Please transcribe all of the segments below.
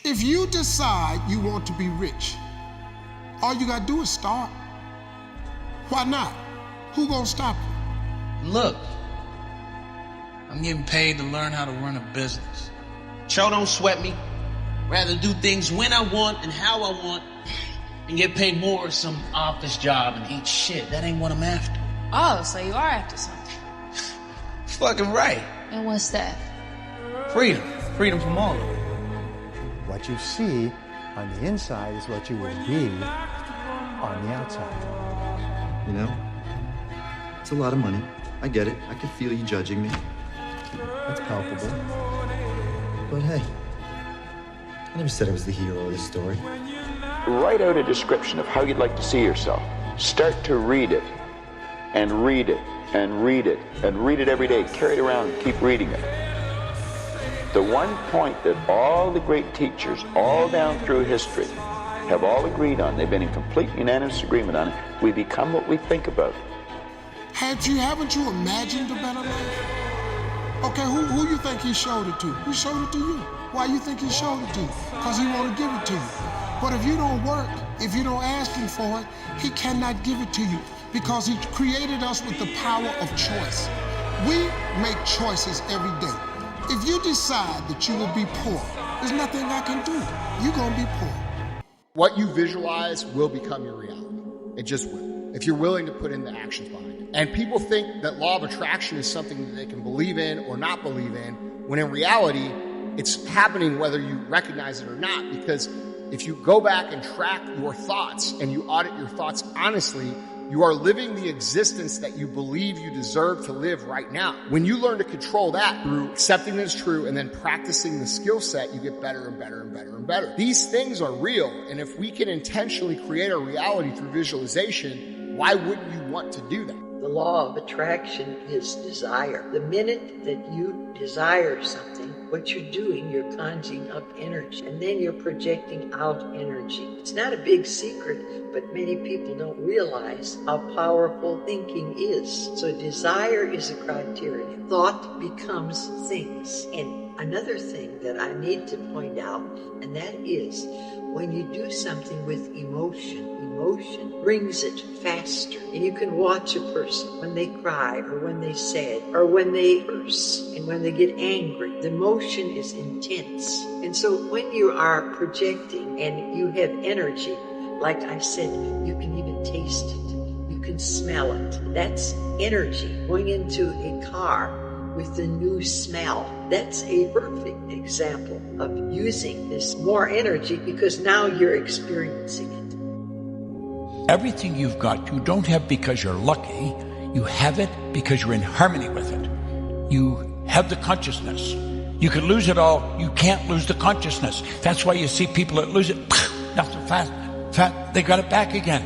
If you decide you want to be rich, all you gotta do is start. Why not? Who gonna stop you? Look, I'm getting paid to learn how to run a business. Cho don't sweat me. Rather do things when I want and how I want and get paid more or some office job and eat shit. That ain't what I'm after. Oh, so you are after something. Fucking right. And what's that? Freedom. Freedom from all of it. What you see on the inside is what you will be on the outside. You know, it's a lot of money. I get it. I can feel you judging me. That's palpable. But hey, I never said I was the hero of this story. Write out a description of how you'd like to see yourself. Start to read it, and read it, and read it, and read it every day. Carry it around and keep reading it. The one point that all the great teachers, all down through history, have all agreed on, they've been in complete unanimous agreement on it, we become what we think about. Haven't you imagined a better life? Okay, who you think he showed it to? He showed it to you. Why you think he showed it to you? Because he want to give it to you. But if you don't work, if you don't ask him for it, he cannot give it to you because he created us with the power of choice. We make choices every day. If you decide that you will be poor, there's nothing I can do. You're going to be poor. What you visualize will become your reality. It just will, if you're willing to put in the actions behind it. And people think that law of attraction is something that they can believe in or not believe in, when in reality, it's happening whether you recognize it or not. Because if you go back and track your thoughts and you audit your thoughts honestly, you are living the existence that you believe you deserve to live right now. When you learn to control that through accepting that it's true and then practicing the skill set, you get better and better and better and better. These things are real, and if we can intentionally create our reality through visualization, why wouldn't you want to do that? The law of attraction is desire. The minute that you desire something, what you're doing, you're conjuring up energy, and then you're projecting out energy. It's not a big secret, but many people don't realize how powerful thinking is. So desire is a criterion. Thought becomes things. And another thing that I need to point out, and that is when you do something with emotion brings it faster. And you can watch a person when they cry or when they sad or when they curse and when they get angry. The emotion is intense. And so when you are projecting and you have energy, like I said, you can even taste it. You can smell it. That's energy. Going into a car with the new smell. That's a perfect example of using this more energy because now you're experiencing it. Everything you've got, you don't have because you're lucky. You have it because you're in harmony with it. You have the consciousness. You can lose it all. You can't lose the consciousness. That's why you see people that lose it, nothing fast, they got it back again.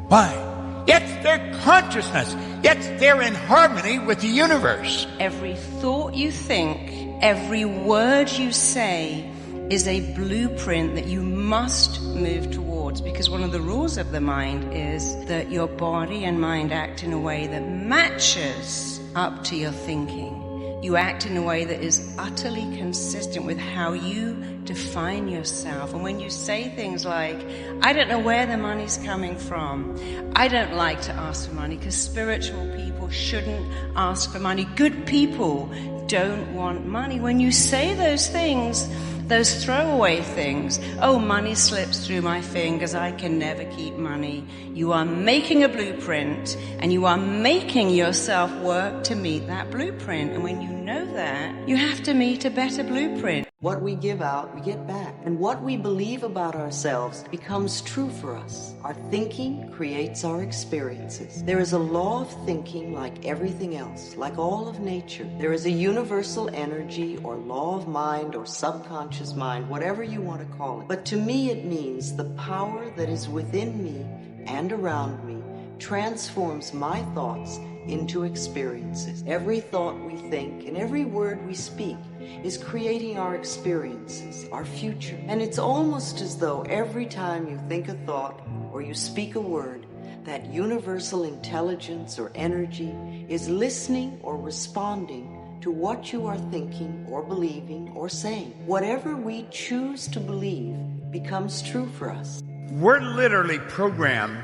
Why? It's their consciousness. They're in harmony with the universe. Every thought you think, every word you say is a blueprint that you must move towards, because one of the rules of the mind is that your body and mind act in a way that matches up to your thinking. You act in a way that is utterly consistent with how you define yourself. And when you say things like, I don't know where the money's coming from, I don't like to ask for money because spiritual people shouldn't ask for money, good people don't want money. When you say those things, those throwaway things, oh, money slips through my fingers, I can never keep money. You are making a blueprint and you are making yourself work to meet that blueprint. And when you know that, you have to meet a better blueprint. What we give out, we get back. And what we believe about ourselves becomes true for us. Our thinking creates our experiences. There is a law of thinking like everything else, like all of nature. There is a universal energy or law of mind or subconscious mind, whatever you want to call it. But to me, it means the power that is within me and around me transforms my thoughts into experiences. Every thought we think and every word we speak is creating our experiences, our future. And it's almost as though every time you think a thought or you speak a word, that universal intelligence or energy is listening or responding to what you are thinking or believing or saying. Whatever we choose to believe becomes true for us. We're literally programmed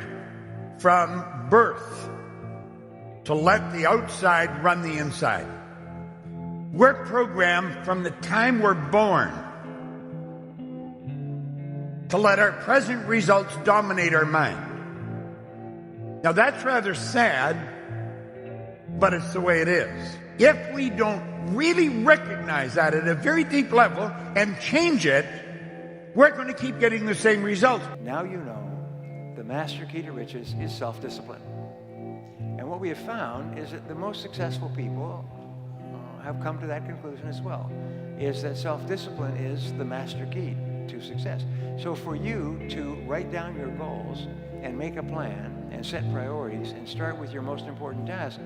from birth to let the outside run the inside. We're programmed from the time we're born to let our present results dominate our mind. Now that's rather sad, but it's the way it is. If we don't really recognize that at a very deep level and change it, we're going to keep getting the same results. Now you know the master key to riches is self-discipline. And what we have found is that the most successful people have come to that conclusion as well, is that self-discipline is the master key to success. So for you to write down your goals and make a plan and set priorities and start with your most important task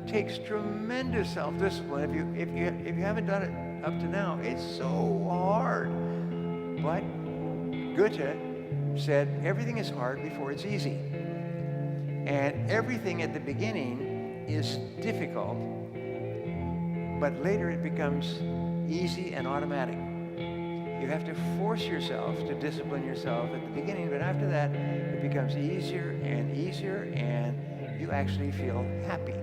takes tremendous self-discipline. If you haven't done it up to now, it's so hard. But Goethe said everything is hard before it's easy. And everything at the beginning is difficult, but later it becomes easy and automatic. You have to force yourself to discipline yourself at the beginning, but after that, it becomes easier, and you actually feel happy.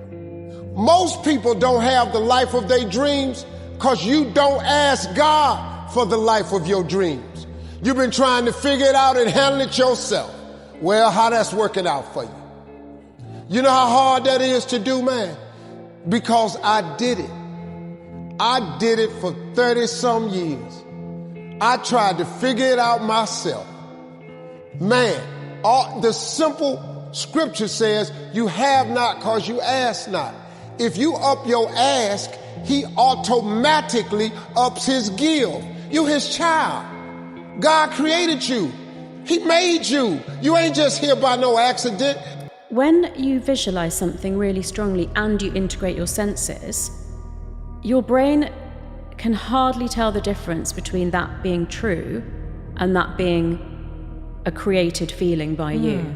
Most people don't have the life of their dreams because you don't ask God for the life of your dreams. You've been trying to figure it out and handle it yourself. Well, how that's working out for you? You know how hard that is to do, man? Because I did it. I did it for 30-some years. I tried to figure it out myself. Man, the simple scripture says, you have not because you ask not. If you up your ask, he automatically ups his give. You his child. God created you. He made you. You ain't just here by no accident. When you visualize something really strongly and you integrate your senses, your brain can hardly tell the difference between that being true and that being a created feeling by you.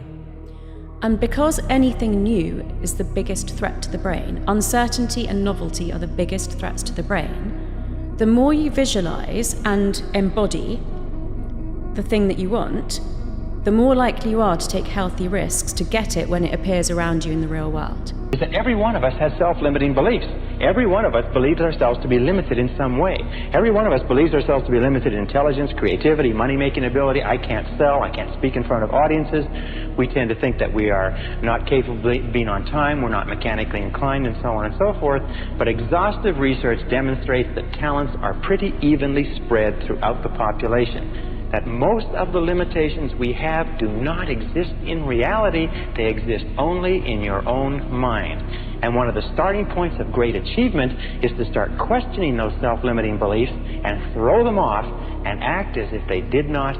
And because anything new is the biggest threat to the brain, uncertainty and novelty are the biggest threats to the brain, the more you visualize and embody the thing that you want, the more likely you are to take healthy risks to get it when it appears around you in the real world. Is that every one of us has self-limiting beliefs. Every one of us believes ourselves to be limited in some way. Every one of us believes ourselves to be limited in intelligence, creativity, money-making ability. I can't sell. I can't speak in front of audiences. We tend to think that we are not capable of being on time. We're not mechanically inclined, and so on and so forth. But exhaustive research demonstrates that talents are pretty evenly spread throughout the population. That most of the limitations we have do not exist in reality. They exist only in your own mind. And one of the starting points of great achievement is to start questioning those self-limiting beliefs and throw them off and act as if they did not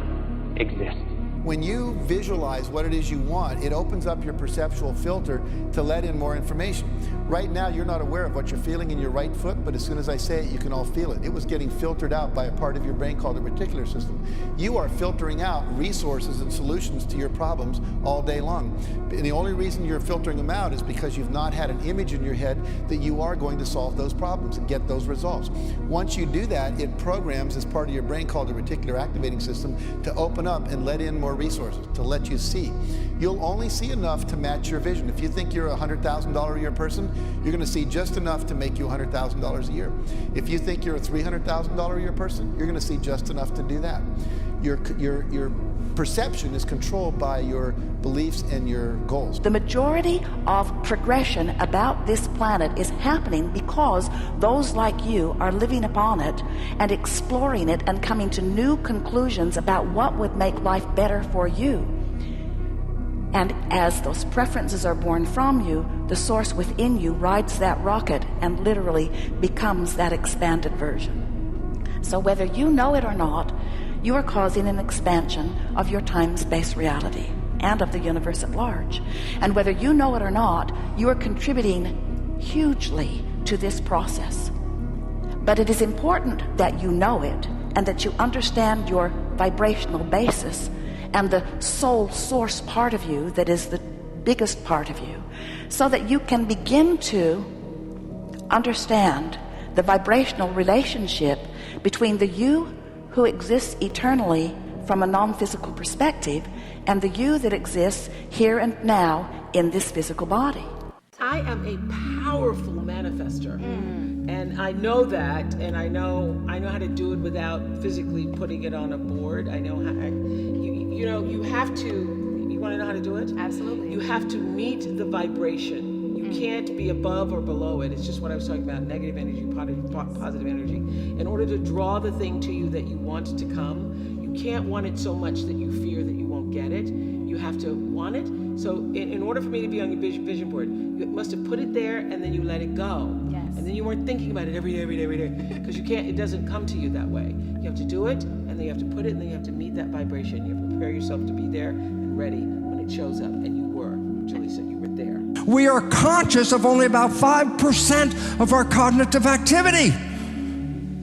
exist. When you visualize what it is you want, it opens up your perceptual filter to let in more information. Right now, you're not aware of what you're feeling in your right foot, but as soon as I say it, you can all feel it. It was getting filtered out by a part of your brain called the reticular system. You are filtering out resources and solutions to your problems all day long. And the only reason you're filtering them out is because you've not had an image in your head that you are going to solve those problems and get those results. Once you do that, it programs as part of your brain called the reticular activating system to open up and let in more resources, to let you see. You'll only see enough to match your vision. If you think you're a $100,000 a year person, you're going to see just enough to make you $100,000 a year. If you think you're a $300,000 a year person, you're going to see just enough to do that. Your perception is controlled by your beliefs and your goals. The majority of progression about this planet is happening because those like you are living upon it and exploring it and coming to new conclusions about what would make life better for you. And as those preferences are born from you, the source within you rides that rocket and literally becomes that expanded version. So whether you know it or not, you are causing an expansion of your time-space reality and of the universe at large. And whether you know it or not, you are contributing hugely to this process. But it is important that you know it and that you understand your vibrational basis and the soul source part of you that is the biggest part of you, so that you can begin to understand the vibrational relationship between the you who exists eternally from a non-physical perspective and the you that exists here and now in this physical body. I am a powerful manifester, and I know that, and I know how to do it without physically putting it on a board. I know how. You have to. You want to know how to do it? Absolutely. You have to meet the vibration. You can't be above or below it. It's just what I was talking about: negative energy, positive energy. In order to draw the thing to you that you want to come, you can't want it so much that you fear that you won't get it. You have to want it. So in order for me to be on your vision board, you must have put it there and then you let it go. Yes. And then you weren't thinking about it every day. Because it doesn't come to you that way. You have to do it, and then you have to put it, and then you have to meet that vibration. You have to prepare yourself to be there and ready when it shows up. And you were. Julie said you were there. We are conscious of only about 5% of our cognitive activity.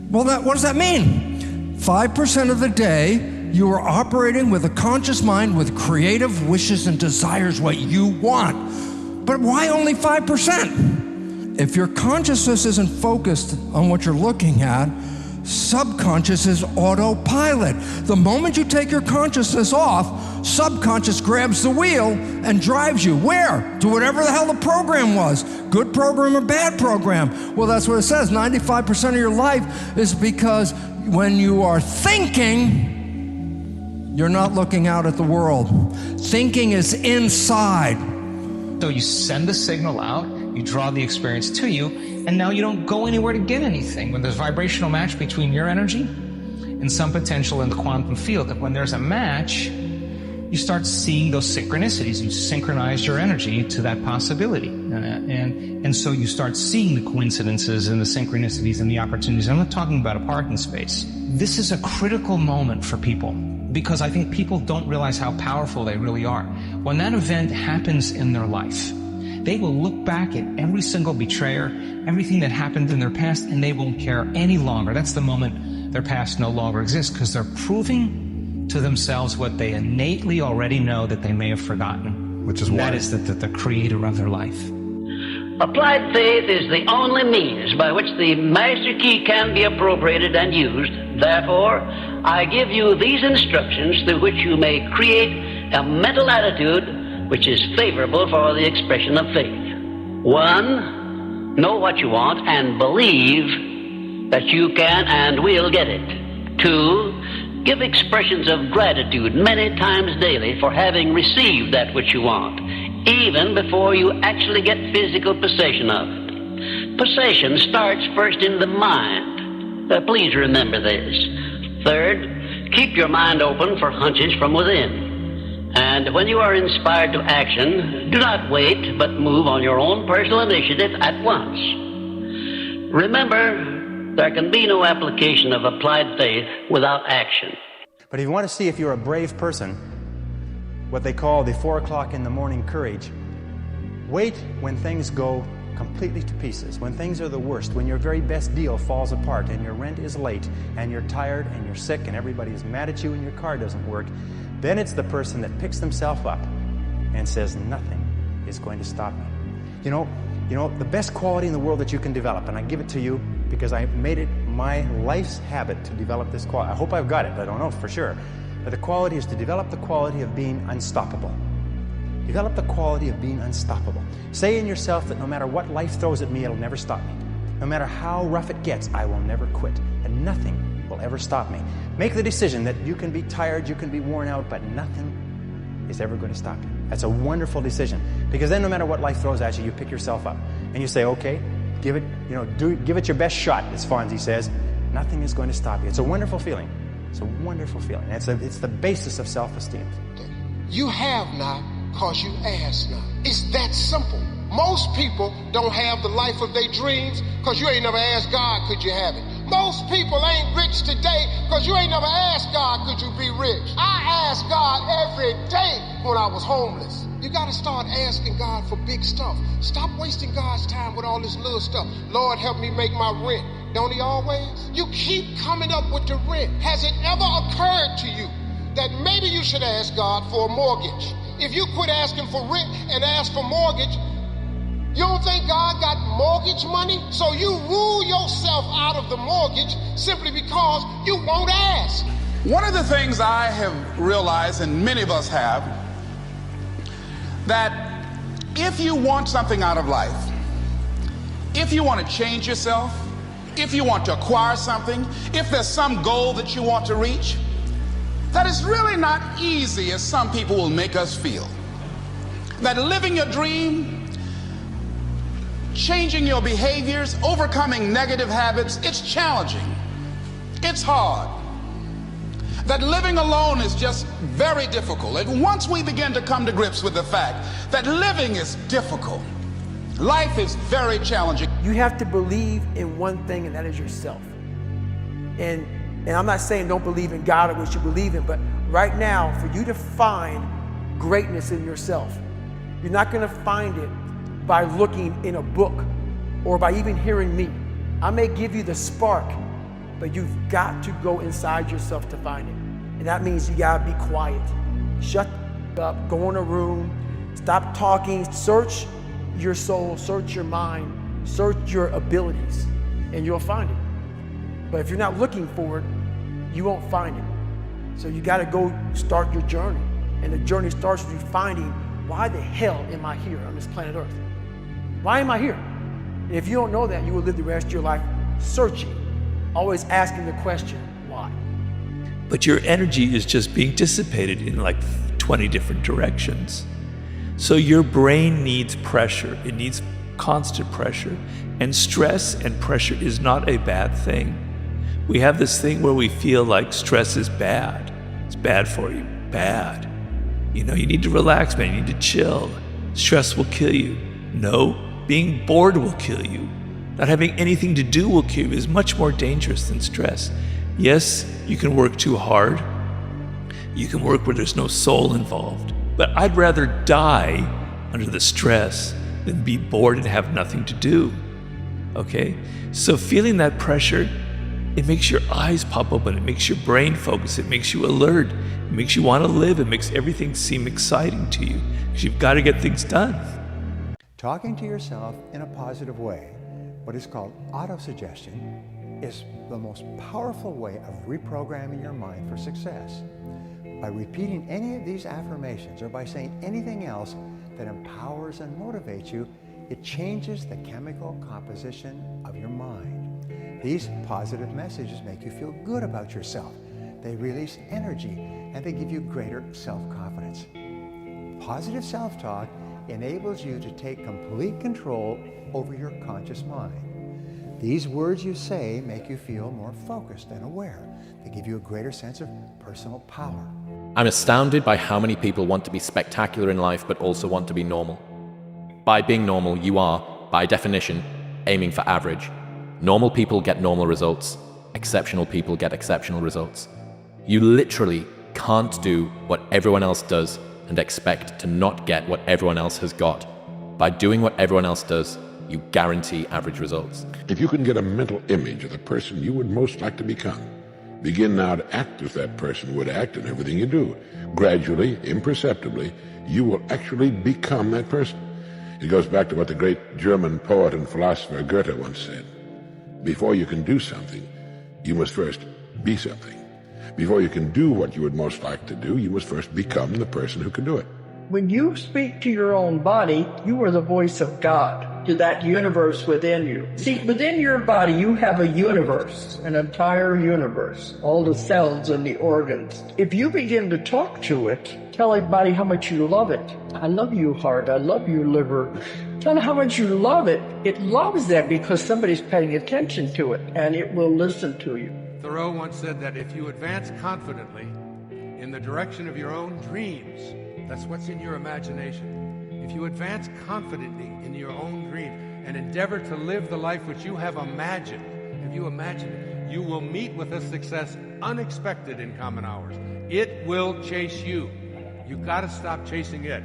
Well, what does that mean? 5% of the day, you are operating with a conscious mind with creative wishes and desires what you want. But why only 5%? If your consciousness isn't focused on what you're looking at, subconscious is autopilot. The moment you take your consciousness off, subconscious grabs the wheel and drives you. Where? To whatever the hell the program was. Good program or bad program. Well, that's what it says. 95% of your life is because when you are thinking, you're not looking out at the world. Thinking is inside. So you send the signal out, you draw the experience to you, and now you don't go anywhere to get anything. When there's a vibrational match between your energy and some potential in the quantum field, when there's a match, you start seeing those synchronicities. You synchronize your energy to that possibility. And so you start seeing the coincidences and the synchronicities and the opportunities. I'm not talking about a parking space. This is a critical moment for people, because I think people don't realize how powerful they really are. When that event happens in their life, they will look back at every single betrayer, everything that happened in their past, and they won't care any longer. That's the moment their past no longer exists, because they're proving to themselves what they innately already know that they may have forgotten. Which is what? That is that the creator of their life. Applied faith is the only means by which the master key can be appropriated and used. Therefore, I give you these instructions through which you may create a mental attitude which is favorable for the expression of faith. 1, know what you want and believe that you can and will get it. 2, give expressions of gratitude many times daily for having received that which you want, even before you actually get physical possession of it. Possession starts first in the mind. Please remember this. 3rd, keep your mind open for hunches from within. And when you are inspired to action, do not wait, but move on your own personal initiative at once. Remember, there can be no application of applied faith without action. But if you want to see if you're a brave person, what they call the 4 o'clock in the morning courage, wait when things go completely to pieces, when things are the worst, when your very best deal falls apart and your rent is late and you're tired and you're sick and everybody is mad at you and your car doesn't work. Then it's the person that picks themselves up and says, nothing is going to stop me. You know, the best quality in the world that you can develop, and I give it to you because I made it my life's habit to develop this quality. I hope I've got it, I don't know for sure. But the quality is to develop the quality of being unstoppable. Develop the quality of being unstoppable. Say in yourself that no matter what life throws at me, it'll never stop me. No matter how rough it gets, I will never quit. And nothing will ever stop me. Make the decision that you can be tired, you can be worn out, but nothing is ever going to stop you. That's a wonderful decision. Because then no matter what life throws at you, you pick yourself up. And you say, okay, give it your best shot, as Fonzie says. Nothing is going to stop you. It's a wonderful feeling. It's a wonderful feeling. It's the basis of self-esteem. You have not because you ask not. It's that simple. Most people don't have the life of their dreams because you ain't never asked God, could you have it? Most people ain't rich today because you ain't never asked God, could you be rich? I ask God every day when I was homeless. You got to start asking God for big stuff. Stop wasting God's time with all this little stuff. Lord, help me make my rent. Don't he always? You keep coming up with the rent. Has it ever occurred to you that maybe you should ask God for a mortgage? If you quit asking for rent and ask for mortgage, You don't think God got mortgage money? So you rule yourself out of the mortgage simply because you won't ask. One of the things I have realized, and many of us have, that if you want something out of life, if you want to change yourself, if you want to acquire something, if there's some goal that you want to reach, that it's really not easy as some people will make us feel. That living your dream, changing your behaviors, overcoming negative habits, it's challenging. It's hard. That living alone is just very difficult. And once we begin to come to grips with the fact that living is difficult, life is very challenging. You have to believe in one thing, and that is yourself. And I'm not saying don't believe in God or what you believe in, but right now, for you to find greatness in yourself, you're not going to find it by looking in a book or by even hearing me. I may give you the spark, but you've got to go inside yourself to find it. And that means you gotta be quiet. Shut up, go in a room, stop talking, search your soul, search your mind, search your abilities, and you'll find it. But if you're not looking for it, you won't find it. So you gotta go start your journey. And the journey starts with you finding, why the hell am I here on this planet Earth? Why am I here? And if you don't know that, you will live the rest of your life searching, always asking the question, why? But your energy is just being dissipated in like 20 different directions. So your brain needs pressure. It needs constant pressure. And stress and pressure is not a bad thing. We have this thing where we feel like stress is bad. It's bad for you. Bad. You know, you need to relax, man. You need to chill. Stress will kill you. No, being bored will kill you. Not having anything to do will kill you. Is much more dangerous than stress. Yes, you can work too hard. You can work where there's no soul involved. But I'd rather die under the stress than be bored and have nothing to do. Okay? So feeling that pressure, it makes your eyes pop open. It makes your brain focus. It makes you alert. It makes you want to live. It makes everything seem exciting to you because you've got to get things done. Talking to yourself in a positive way, what is called autosuggestion, is the most powerful way of reprogramming your mind for success. By repeating any of these affirmations or by saying anything else that empowers and motivates you, it changes the chemical composition of your mind. These positive messages make you feel good about yourself. They release energy and they give you greater self-confidence. Positive self-talk enables you to take complete control over your conscious mind. These words you say make you feel more focused and aware. They give you a greater sense of personal power. I'm astounded by how many people want to be spectacular in life but also want to be normal. By being normal, you are, by definition, aiming for average. Normal people get normal results. Exceptional people get exceptional results. You literally can't do what everyone else does and expect to not get what everyone else has got. By doing what everyone else does, you guarantee average results. If you can get a mental image of the person you would most like to become, begin now to act as that person would act in everything you do. Gradually, imperceptibly, you will actually become that person. It goes back to what the great German poet and philosopher Goethe once said. Before you can do something, you must first be something. Before you can do what you would most like to do, you must first become the person who can do it. When you speak to your own body, you are the voice of God to that universe within you. See, within your body, you have a universe, an entire universe, all the cells and the organs. If you begin to talk to it, tell your body how much you love it. I love you, heart. I love you, liver. Tell it how much you love it. It loves that because somebody's paying attention to it, and it will listen to you. Thoreau once said that if you advance confidently in the direction of your own dreams, that's what's in your imagination. If you advance confidently in your own dream and endeavor to live the life which you have imagined, if you imagine it, you will meet with a success unexpected in common hours. It will chase you. You've got to stop chasing it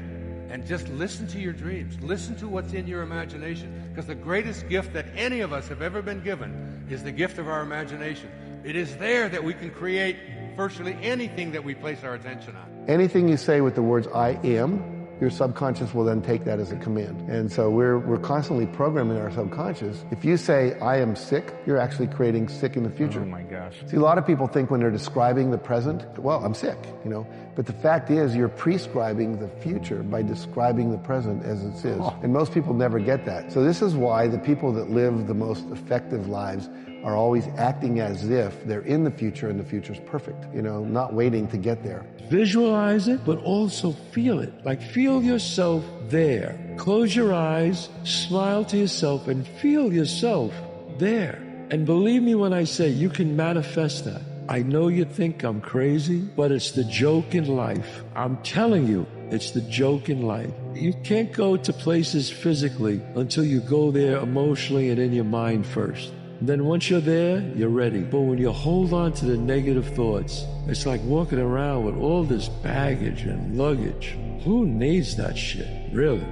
and just listen to your dreams. Listen to what's in your imagination, because the greatest gift that any of us have ever been given is the gift of our imagination. It is there that we can create virtually anything that we place our attention on. Anything you say with the words I am your subconscious will then take that as a command. And so we're constantly programming our subconscious. If you say, I am sick, you're actually creating sick in the future. Oh my gosh. See, a lot of people think when they're describing the present, well, I'm sick, you know. But the fact is, you're prescribing the future by describing the present as it is. And most people never get that. So this is why the people that live the most effective lives are always acting as if they're in the future and the future's perfect, you know, not waiting to get there. Visualize it, but also feel it. Like, feel yourself there. Close your eyes, smile to yourself, and feel yourself there. And believe me when I say you can manifest that. I know you think I'm crazy, but it's the joke in life. I'm telling you, it's the joke in life. You can't go to places physically until you go there emotionally and in your mind first. Then once you're there, you're ready. But when you hold on to the negative thoughts, it's like walking around with all this baggage and luggage. Who needs that shit, really?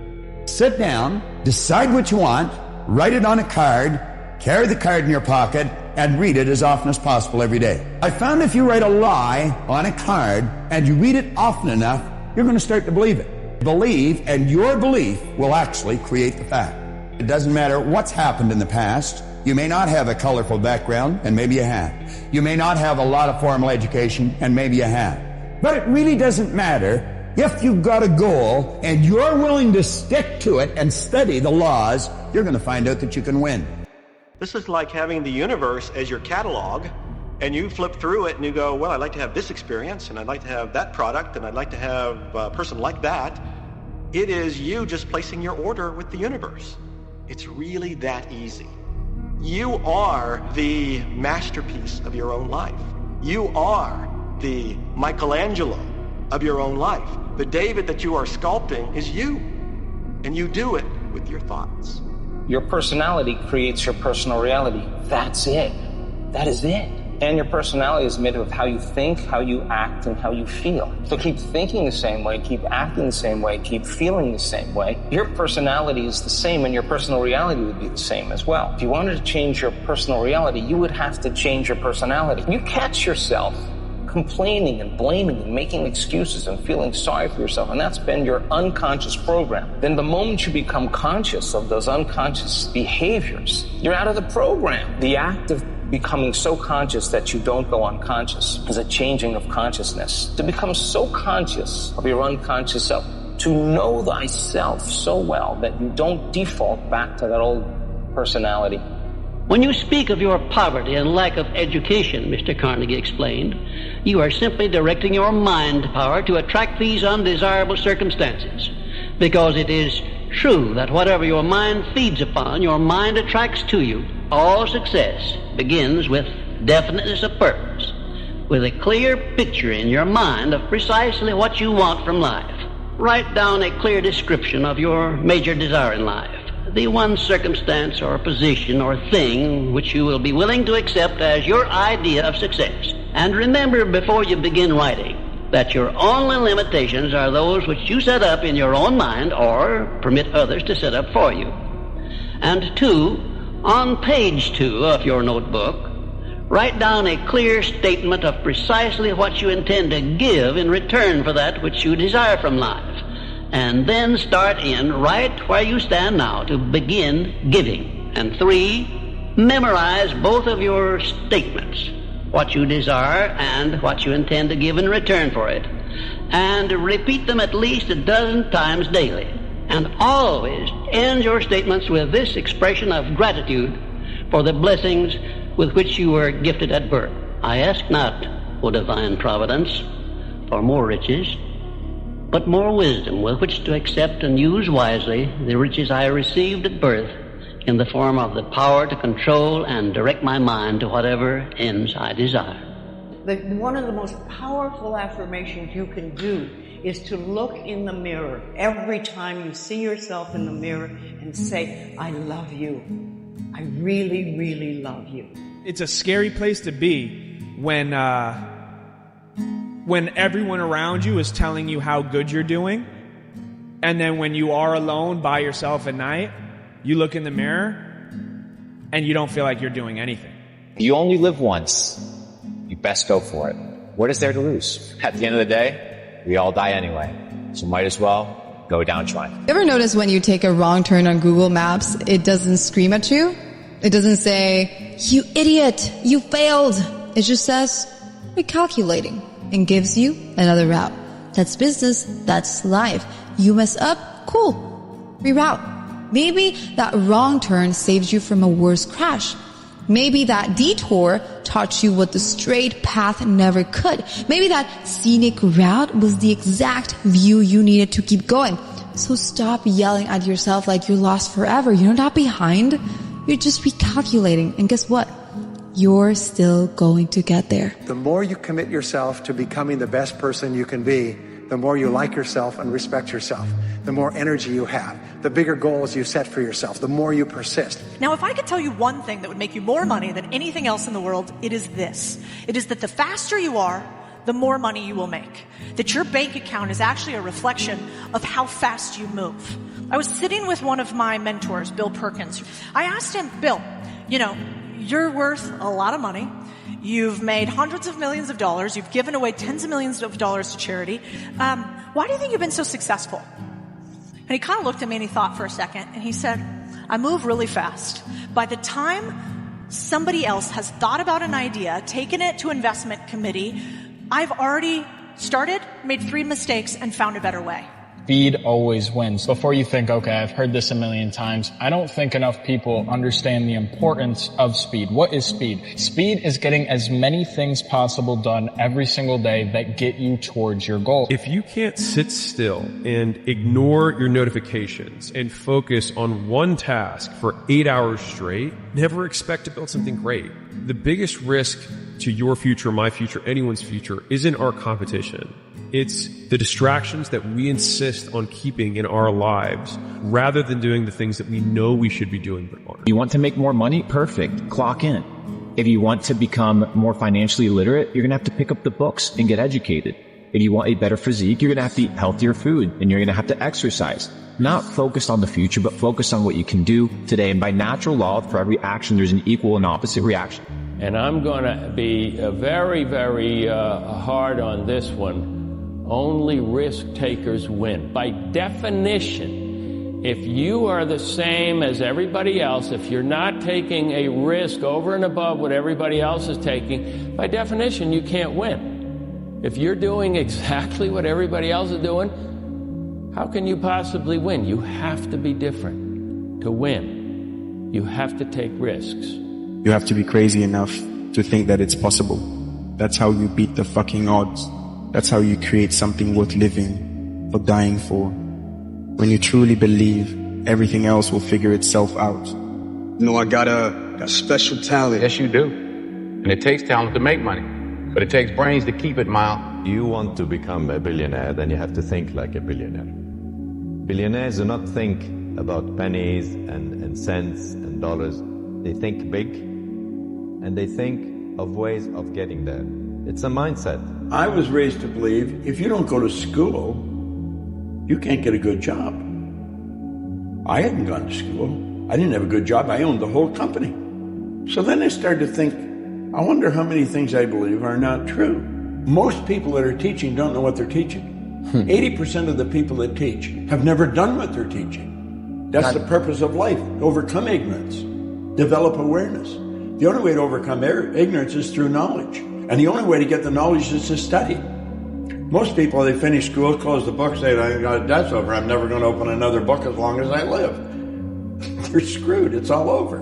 Sit down, decide what you want, write it on a card, carry the card in your pocket, and read it as often as possible every day. I found if you write a lie on a card and you read it often enough, you're going to start to believe it. Believe, and your belief will actually create the fact. It doesn't matter what's happened in the past. You may not have a colorful background, and maybe you have. You may not have a lot of formal education, and maybe you have. But it really doesn't matter. If you've got a goal and you're willing to stick to it and study the laws, you're going to find out that you can win. This is like having the universe as your catalog, and you flip through it and you go, well, I'd like to have this experience, and I'd like to have that product, and I'd like to have a person like that. It is you just placing your order with the universe. It's really that easy. You are the masterpiece of your own life. You are the Michelangelo of your own life. The David that you are sculpting is you, and you do it with your thoughts. Your personality creates your personal reality. That's it. That is it. And your personality is made of how you think, how you act, and how you feel. So keep thinking the same way, keep acting the same way, keep feeling the same way. Your personality is the same, and your personal reality would be the same as well. If you wanted to change your personal reality, you would have to change your personality. You catch yourself complaining and blaming and making excuses and feeling sorry for yourself, and that's been your unconscious program. Then the moment you become conscious of those unconscious behaviors, you're out of the program. The act of becoming so conscious that you don't go unconscious is a changing of consciousness. To become so conscious of your unconscious self, to know thyself so well that you don't default back to that old personality. When you speak of your poverty and lack of education, Mr. Carnegie explained, you are simply directing your mind power to attract these undesirable circumstances. Because it is true that whatever your mind feeds upon, your mind attracts to you. All success begins with definiteness of purpose, with a clear picture in your mind of precisely what you want from life. Write down a clear description of your major desire in life, the one circumstance or position or thing which you will be willing to accept as your idea of success. And remember before you begin writing that your only limitations are those which you set up in your own mind or permit others to set up for you. And 2, on page 2 of your notebook, write down a clear statement of precisely what you intend to give in return for that which you desire from life. And then start in right where you stand now to begin giving. And 3, memorize both of your statements, what you desire and what you intend to give in return for it. And repeat them at least a dozen times daily. And always end your statements with this expression of gratitude for the blessings with which you were gifted at birth. I ask not, O divine providence, for more riches, but more wisdom with which to accept and use wisely the riches I received at birth in the form of the power to control and direct my mind to whatever ends I desire. One of the most powerful affirmations you can do is to look in the mirror every time you see yourself in the mirror and say, I love you. I really, really love you. It's a scary place to be when everyone around you is telling you how good you're doing, and then when you are alone by yourself at night, you look in the mirror and you don't feel like you're doing anything. You only live once. You best go for it. What is there to lose? At the end of the day, we all die anyway. So might as well go downtrodden. You ever notice when you take a wrong turn on Google Maps, it doesn't scream at you? It doesn't say, "You idiot, you failed." It just says, "Recalculating," and gives you another route. That's business, that's life. You mess up, cool, reroute. Maybe that wrong turn saves you from a worse crash. Maybe that detour taught you what the straight path never could. Maybe that scenic route was the exact view you needed to keep going. So stop yelling at yourself like you're lost forever. You're not behind. You're just recalculating. And guess what? You're still going to get there. The more you commit yourself to becoming the best person you can be, the more you like yourself and respect yourself, the more energy you have, the bigger goals you set for yourself, the more you persist. Now, if I could tell you one thing that would make you more money than anything else in the world, it is this. It is that the faster you are, the more money you will make. That your bank account is actually a reflection of how fast you move. I was sitting with one of my mentors, Bill Perkins. I asked him, "Bill, you're worth a lot of money. You've made hundreds of millions of dollars. You've given away tens of millions of dollars to charity. Why do you think you've been so successful?" And he kind of looked at me and he thought for a second and he said, "I move really fast. By the time somebody else has thought about an idea, taken it to investment committee, I've already started, made 3 mistakes, and found a better way." Speed always wins. Before you think, okay, I've heard this a million times, I don't think enough people understand the importance of speed. What is speed? Speed is getting as many things possible done every single day that get you towards your goal. If you can't sit still and ignore your notifications and focus on one task for 8 hours straight, never expect to build something great. The biggest risk to your future, my future, anyone's future isn't our competition. It's the distractions that we insist on keeping in our lives rather than doing the things that we know we should be doing but aren't. You want to make more money? Perfect. Clock in. If you want to become more financially literate, you're going to have to pick up the books and get educated. If you want a better physique, you're going to have to eat healthier food and you're going to have to exercise. Not focused on the future, but focused on what you can do today. And by natural law, for every action, there's an equal and opposite reaction. And I'm going to be very, very hard on this one. Only risk takers win. By definition, if you are the same as everybody else, if you're not taking a risk over and above what everybody else is taking, by definition, you can't win. If you're doing exactly what everybody else is doing, how can you possibly win? You have to be different to win. You have to take risks. You have to be crazy enough to think that it's possible. That's how you beat the fucking odds. That's how you create something worth living or dying for. When you truly believe, everything else will figure itself out. I got a special talent. Yes, you do. And it takes talent to make money, but it takes brains to keep it, Mal. You want to become a billionaire, then you have to think like a billionaire. Billionaires do not think about pennies and cents and dollars. They think big, and they think of ways of getting there. It's a mindset. I was raised to believe if you don't go to school, you can't get a good job. I hadn't gone to school. I didn't have a good job. I owned the whole company. So then I started to think, I wonder how many things I believe are not true. Most people that are teaching don't know what they're teaching. 80% of the people that teach have never done what they're teaching. That's the purpose of life, overcome ignorance, develop awareness. The only way to overcome ignorance is through knowledge. And the only way to get the knowledge is to study. Most people, they finish school, close the book, say, that's over. I'm never going to open another book as long as I live. They're screwed. It's all over.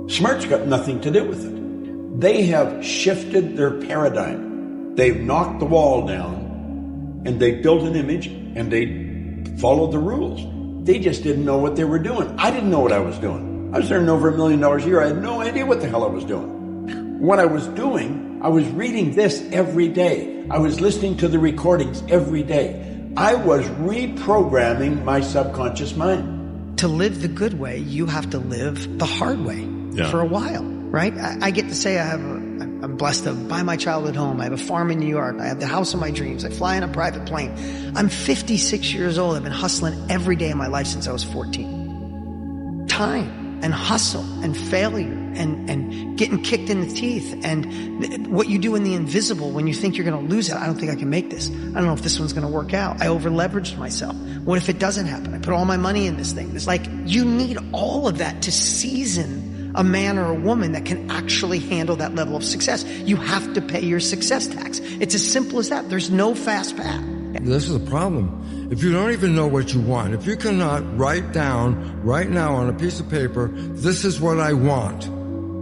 Smart's got nothing to do with it. They have shifted their paradigm. They've knocked the wall down and they built an image and they followed the rules. They just didn't know what they were doing. I didn't know what I was doing. I was earning over $1 million a year. I had no idea what the hell I was doing. What I was doing, I was reading this every day. I was listening to the recordings every day. I was reprogramming my subconscious mind. To live the good way, you have to live the hard way for a while, right? I get to say I'm blessed to buy my childhood home. I have a farm in New York. I have the house of my dreams. I fly in a private plane. I'm 56 years old. I've been hustling every day of my life since I was 14. Time and hustle and failure and getting kicked in the teeth, and what you do in the invisible when you think you're going to lose it. I don't think I can make this. I don't know if this one's going to work out. I over leveraged myself. What if it doesn't happen? I put all my money in this thing. It's like, you need all of that to season a man or a woman that can actually handle that level of success. You have to pay your success tax. It's as simple as that. There's no fast path. This is a problem. If you don't even know what you want, if you cannot write down right now on a piece of paper, this is what I want.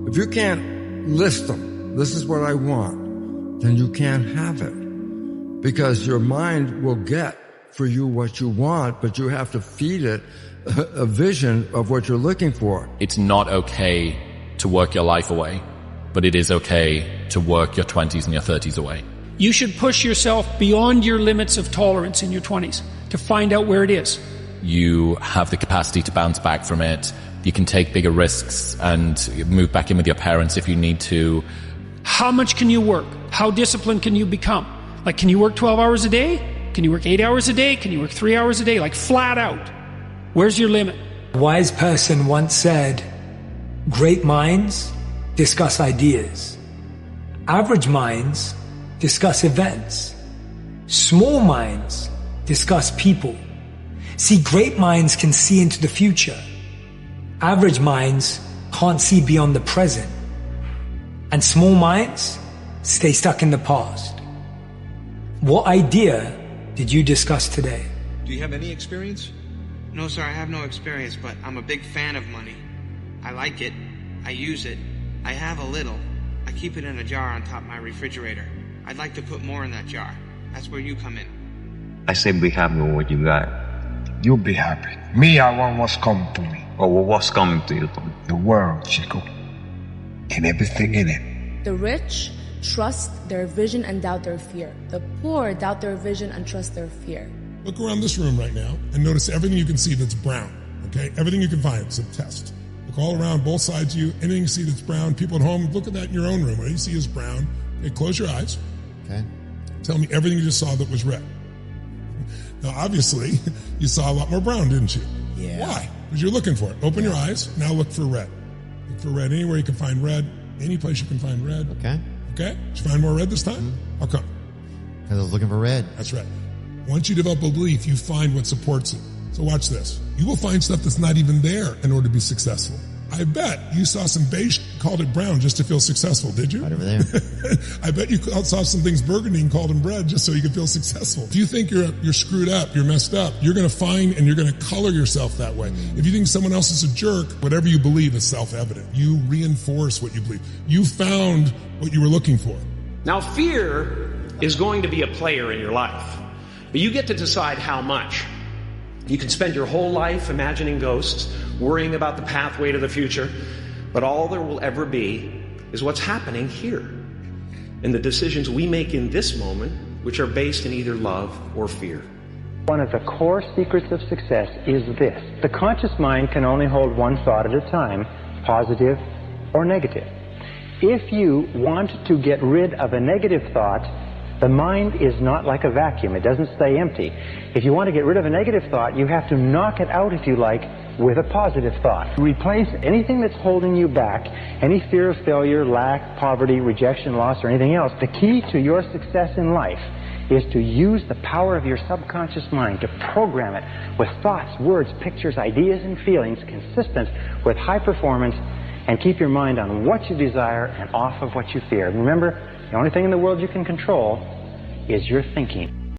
If you can't list them, this is what I want, then you can't have it. Because your mind will get for you what you want, but you have to feed it a vision of what you're looking for. It's not okay to work your life away, but it is okay to work your 20s and your 30s away. You should push yourself beyond your limits of tolerance in your 20s to find out where it is. You have the capacity to bounce back from it. You can take bigger risks and move back in with your parents if you need to. How much can you work? How disciplined can you become? Like, can you work 12 hours a day? Can you work 8 hours a day? Can you work 3 hours a day? Like, flat out. Where's your limit? A wise person once said, great minds discuss ideas. Average minds discuss events. Small minds discuss people. See, great minds can see into the future. Average minds can't see beyond the present. And small minds stay stuck in the past. What idea did you discuss today? Do you have any experience? No, sir, I have no experience, but I'm a big fan of money. I like it. I use it. I have a little. I keep it in a jar on top of my refrigerator. I'd like to put more in that jar. That's where you come in. I say be happy with what you got. You be happy. Me, I want what's coming to me. Or what's coming to you? The world, Chico. And everything in it. The rich trust their vision and doubt their fear. The poor doubt their vision and trust their fear. Look around this room right now and notice everything you can see that's brown. Okay? Everything you can find. It's a test. Look all around, both sides of you. Anything you see that's brown. People at home, look at that in your own room. What you see is brown. Okay, close your eyes. Okay. Tell me everything you just saw that was red. Now, obviously, you saw a lot more brown, didn't you? Yeah. Why? Because you're looking for it. Open your eyes. Now look for red. Look for red anywhere you can find red. Any place you can find red. Okay. Okay? Did you find more red this time? Mm-hmm. How come? Because I was looking for red. That's right. Once you develop a belief, you find what supports it. So watch this. You will find stuff that's not even there in order to be successful. I bet you saw some beige, called it brown just to feel successful, did you? Right over there. I bet you saw some things burgundy and called them red just so you could feel successful. If you think you're screwed up, you're messed up, you're going to find and you're going to color yourself that way. If you think someone else is a jerk, whatever you believe is self-evident. You reinforce what you believe. You found what you were looking for. Now, fear is going to be a player in your life, but you get to decide how much. You can spend your whole life imagining ghosts, worrying about the pathway to the future, but all there will ever be is what's happening here, and the decisions we make in this moment, which are based in either love or fear. One of the core secrets of success is this. The conscious mind can only hold one thought at a time, positive or negative. If you want to get rid of a negative thought, the mind is not like a vacuum. It doesn't stay empty. If you want to get rid of a negative thought, you have to knock it out, if you like, with a positive thought. Replace anything that's holding you back, any fear of failure, lack, poverty, rejection, loss, or anything else. The key to your success in life is to use the power of your subconscious mind to program it with thoughts, words, pictures, ideas, and feelings consistent with high performance, and keep your mind on what you desire and off of what you fear. Remember, the only thing in the world you can control is your thinking.